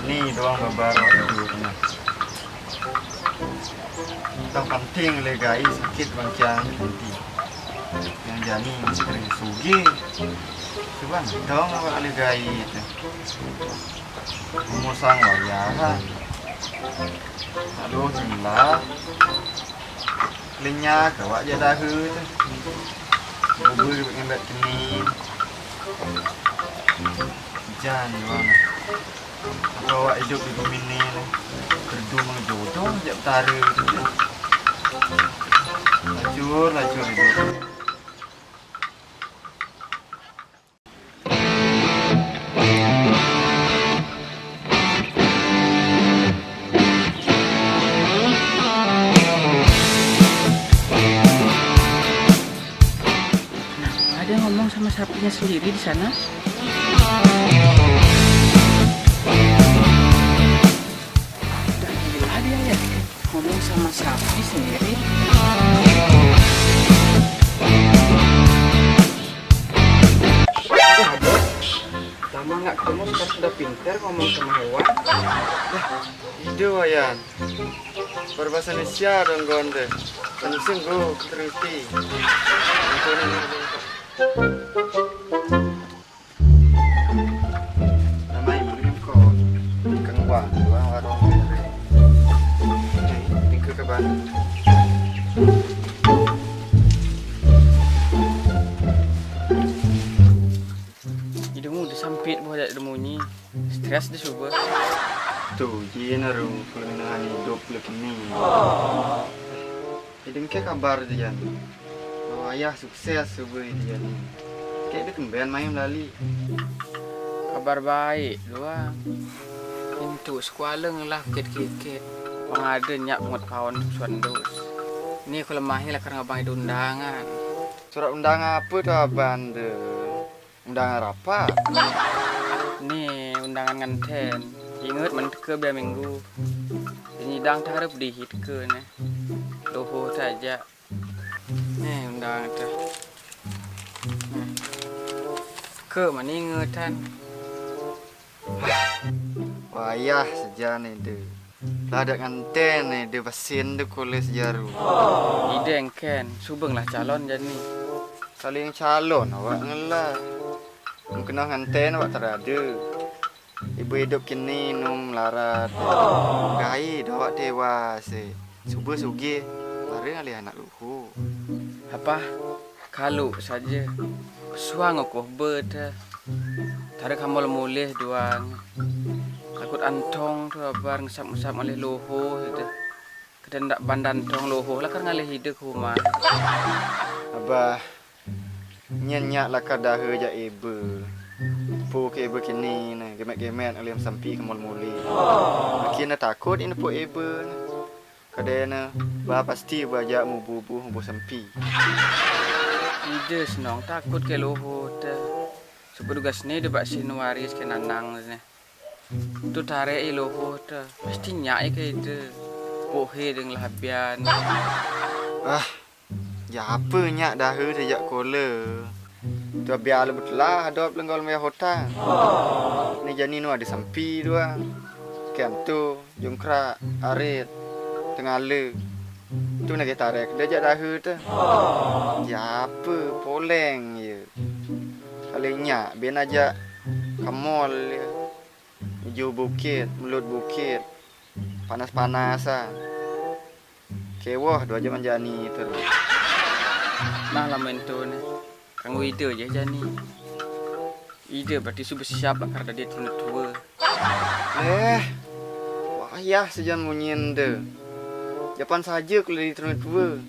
Ni doang baru duduknya. Tak penting le guys, sakit bangkian nanti. Yang jani sering sugi. Cuba dong awak le guys. Umur sang wayah. Aduh gila. Linya kawak je dah tu. Bubur dengan bat kini. Jangan mana. Awak hidup di bumi ni. Berdua menjodoh je utara tu. Lacur hidup. Ada ngomong sama sapinya sendiri di sana. Udah gila dia ya, ngomong sama sapi sendiri. Lama nggak ketemu sekarang sudah pintar ngomong sama hewan. Hidup ayan. Berbahasa Indonesia dong gonde. Langsung go terus. Namai mungkin kok kengwang dua warung dari. Tinggal ke Bandung. Hidungmu udah sampit buat demunyi. Stres deh coba. Tuh, jina ru kelengahan hidup lekini. Hidung ke kabar dia. Oh, ayah sukses subuh dia ni. Kayak dia kemben main lali. Kabar baik doang. Pintu sekualeng lah kit-kit. Orang ada nyak ngot kawan suan dos. Ini aku lemahnya lah karena abang ada undangan. Surat undangan apa tu abang de? Undangan apa? Nih undangan nganten. Ingat menteke biar minggu. Nyidang tarap dihit ke nih. Doho saja. Nih undangan tu. Ke mana ingatan? Wayah saja ni de. Lah ada nganten ni de pasin de kulis jaru. Ide engken, subenglah calon jani. Kalau yang calon awak ngelah. Mungkin nganten awak terada. Ibu hidup kini num larat. Gai awak dewasa. Subuh sugi. Mari alih anak luhu. Apa? Kalau saja. Suang aku ber. Tarik kamu mulih doang. Takut antong tu abar ngesap-ngesap oleh loho itu. Kedan ndak bandan tong loho lah kan ngalih hidup rumah. Abah nyenyak lah kadah ja ibu. Pu ke ibu kini ni gemet-gemet alih sampai ke mul-muli. Kini takut ini pu ibu. Kadena bah pasti bajak mu bubuh mu sampai. Ide senang takut ke loho tu. Sebedugas ni dia bak sinuaris ke nanang ni. Tu tarik loho tu. Pasti nyak ke itu. Pohe dengan labian. Ah, ya apa nyak dah sejak kola. Tu biar betul lah ada pelenggol merah hotan. Ni jani nu ada sampi doang. Kem tu jongkrak arit tengah le. Tu nak tarik dia jak dah tu. Ya apa poleng je. Kali nyak biar aja kamol je. Hijau bukit, mulut bukit. Panas-panasan. Kewah 2 jam menjani terus. Nah lama itu ni. Kang ide je jani. Ide berarti sudah siap lah karena dia tua. Wayah sejan munyin de. Japan saja kalau di tua.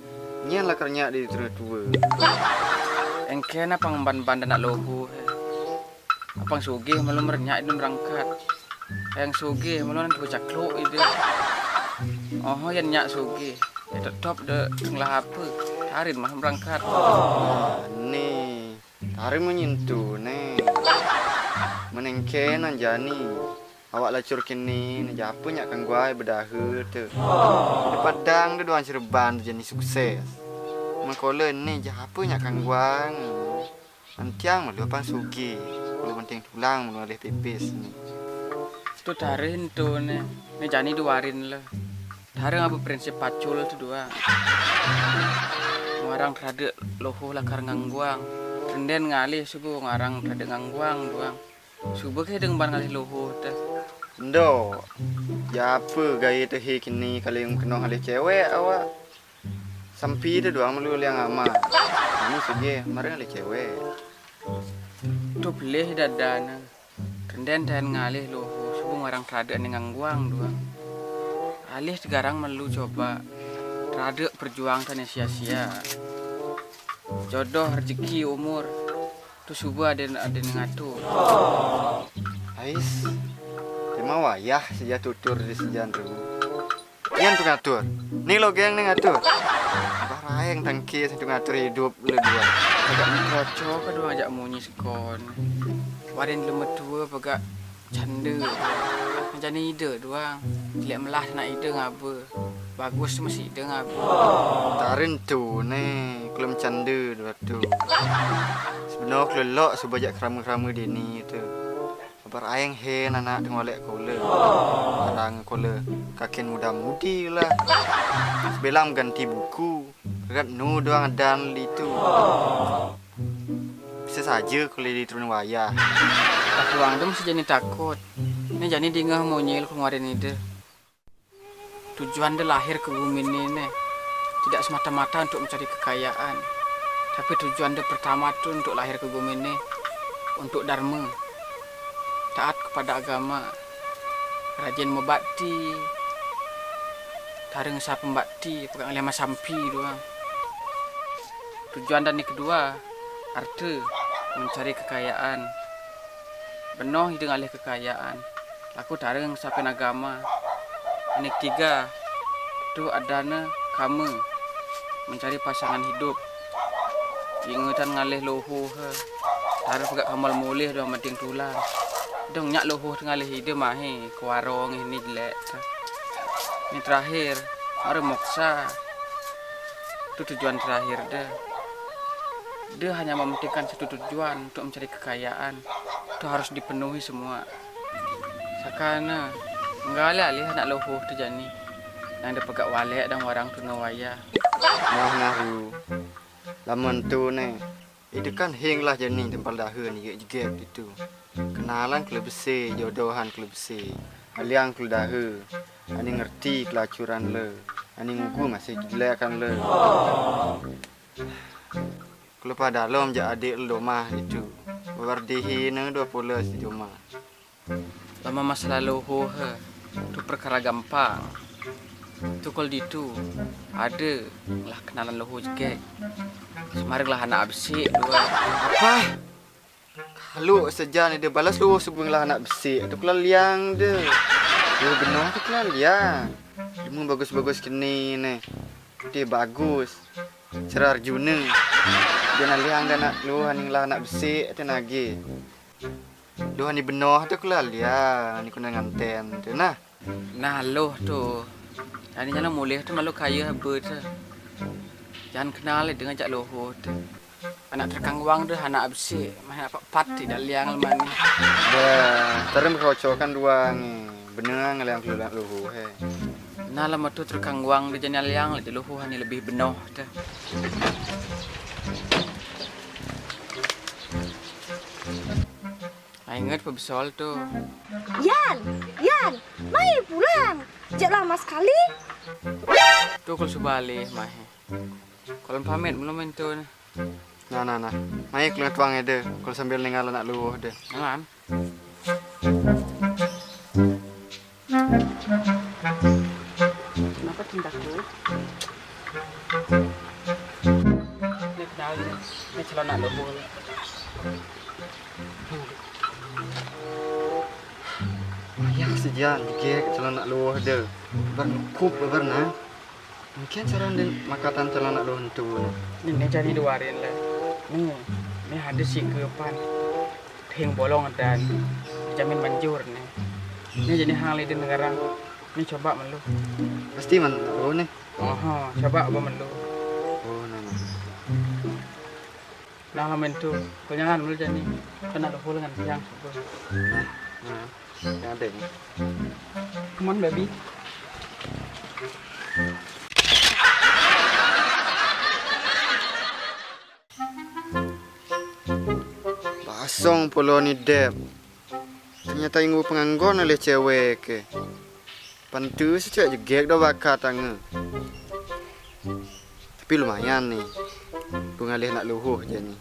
Nyen lah kerja di tua. Engken apa ngemban-ban nak lohu. Apang sugih malu merenyak itu berangkat. Yang sugih malu nanti bacakluk itu. Oh yang nyak sugih. Ya tetap de ngelah apa. Tarin mah berangkat. Ni tarin menyentuh ni. Menengkenan jani. Awak lacur kini ni apa nyak kang guai bedahe tu. Di padang tu doang Cirebon jadi sukses. Mengkolen ni apa nyak kang guang. Antiang malu apang sugi. Kalau penting tulang malu oleh pipis ni. Tu Tu tarin tu ne jani duarin lah. Taring apa prinsip pacul tu dua. Ngarang rada loho lakar ngangguang. Renden ngalih subuh ngarang rada ngangguang doang. Subuh ke deng ban ngalih loho teh. Ndo. Ya apa gaya teh kini kali yang kena halih cewek awak. Sampi tu doang melu liang ama. Ini suge mari halih cewek. Tu pelih dadana. Renden dan ngalih loho subuh ngarang rada ni ngangguang doang. Alih sekarang melu coba rada perjuang tan sia-sia. Jodoh rezeki umur tu subuh ada ngatur. Ais. Tema wayah saja tutur di sejan tu. Yang tu ngatur. Ni lo geng ni ngatur. Barang tangki tu ngatur hidup lu dua. Agak kroco kedua ajak munyi sekon. Warin lemah tua pegak canda. Macam ni ide doang. Lihat melah nak ide ngapa. Bagus tu mesti ide ngapa. Tarin tu ni kelem canda dua tu. Sebenar kelelok sebajak kerama-kerama di ni tu. Kabar ayang hen anak tengolek kola. Orang kola kakin muda-mudi lah. Sebelam ganti buku. Dekat nu doang dan itu. Bisa saja kalau diturun wayah. Tak ruang tu mesti jadi takut. Ni jadi dingah monyel kemarin ide. Tujuan dia lahir ke bumi ni. Tidak semata-mata untuk mencari kekayaan. Tapi tujuan dia pertama tu untuk lahir ke bumi ni. Untuk dharma. Taat kepada agama. Rajin membakti. Taring sah pembakti. Pegang lima sampi doang. Tujuan dan ni kedua. Arti mencari kekayaan. Penuh dengan alih kekayaan. Aku taring sampai agama. Ini ketiga. Tu adana kamu mencari pasangan hidup. Ingatan ngalih loho. Taring pegak kamal mulih doang penting tulang. Dong nyak loho ngalih ide mahe ke warung ini jelek. Ini terakhir. Mari moksa. Itu tujuan terakhir dah. Dia hanya mementingkan satu tujuan untuk mencari kekayaan. Itu harus dipenuhi semua. Sakana enggak alih anak loho tu jani. Yang dia pegak walek dan warang tu nawaya. Nah nahu. Laman tu ni. Itu kan hing lah jani tempal dahun jegek itu. Kenalan klub besi, jodohan klub besi. Aliang klub dahu. Ani ngerti kelacuran le. Ani ngugu masih jelekan le. Kalau pada dalam je adik le rumah itu. Berdihi ne 20 di rumah. Lama masalah loho tu perkara gampang. Tu kalau ditu ada lah kenalan loho jegek. Semaranglah anak absik dua. Apa? Kalau sejan dia balas lu sebelumlah anak besi. Tu kelal liang dia. Dia benar tu kelal liang. Dia bagus-bagus kini ni. Dia bagus. Cerah Arjuna. Dia nak liang dan nak lu haninglah anak besi tu nagi. Lu hani benar tu kelal liang. Ni kena nganten tu nah. Nah loh tu. Jadi jangan mulih tu malu kaya apa tu. Jangan kenal dengan jak loho tu. Anak terkangwang tu anak absik. Mana pat tidak liang leman ni. Dah, tarim kerocokan dua ni. Benar ngaliang keluar loho he. Nah lama tu terkangwang dia jadi liang le loho hani lebih benoh tu. Ingat pebesol tu. Yan, mai pulang. Jak lama sekali. Tu kalau subali mai. Kalau pamit belum itu. Nah. Mai keluar tuang ada. Kalau sambil ninggal anak lu ada. Jangan. Kenapa tindakku? Ini kenal ni. Ini celana lobo. Ya sejan ke celana lu ada. Berkup berna. Mungkin cara dan makatan celana lu tu. Ini jadi duarin lah. Ni ada si kepan. Heng bolong dan jamin manjur ni. Ni jadi hal di negara. Ni coba melu. Pasti man lu ni. Oh, coba apa melu. Oh nah. Nah lamen tu, kenyangan melu jadi. Kena dohol dengan siang. Nah. Yang ada. Come on, baby. Pasong pula ni Deb. Ternyata inggu penganggon oleh cewek ke. Pantu sejak jegek dah bakat tanga. Tapi lumayan ni. Pengalih nak luhuh je ni.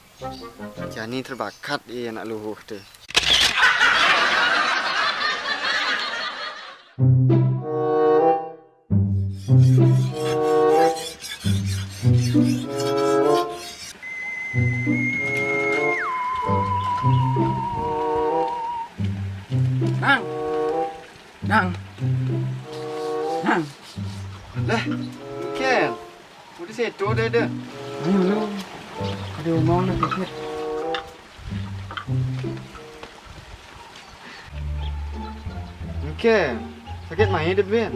Jani terbakat ia nak luhuh tu. Nang. Nang. Nang. Lah, Ken. Udah setu dah ada. Ayo lu. Ada omong nak dikit. Ken, sakit main dah Ben.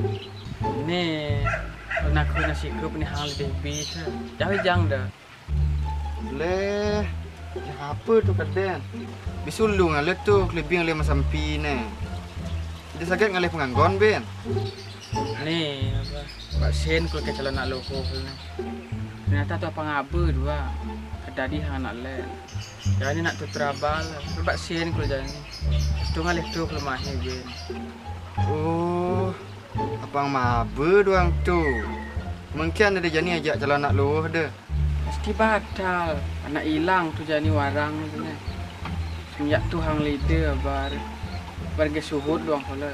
Ni nak aku nasi kup ni hal baby tu. Jauh dah. Boleh. Ya apa tu kaden? Bisulung ngalet tu kelebih ngalih masampi ni. Dia sakit ngalih penganggon Ben. Ni apa? Pak Sen kul ke calon nak loko ni. Ternyata tu apa ngaba dua. Kedadi hang nak len. Jadi nak tu terabal. Pak Sen kul jadi. Tu ngalih tu kelemahi Ben. Oh, abang maba doang tu. Mungkin ada jani ajak calon nak luh dah. Mesti batal. Anak hilang tu jadi warang tu ni. Semenjak tu hang leader bar ke suhud doang pula.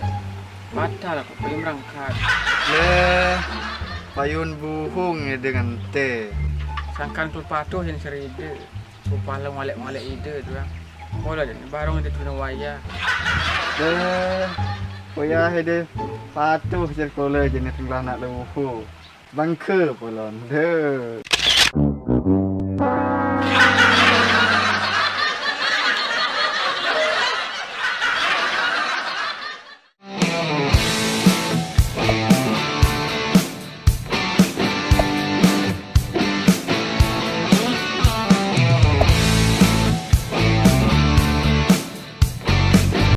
Batal aku pergi berangkat. Leh, payun buhung ni dengan teh. Sangkan tu patuh yang serida. Rupala malek-malek ide tu. Bola jadi barang dia tu waya. Leh, poya hede patuh je sekolah jenis tengah nak luhu. Bangke pulon deh.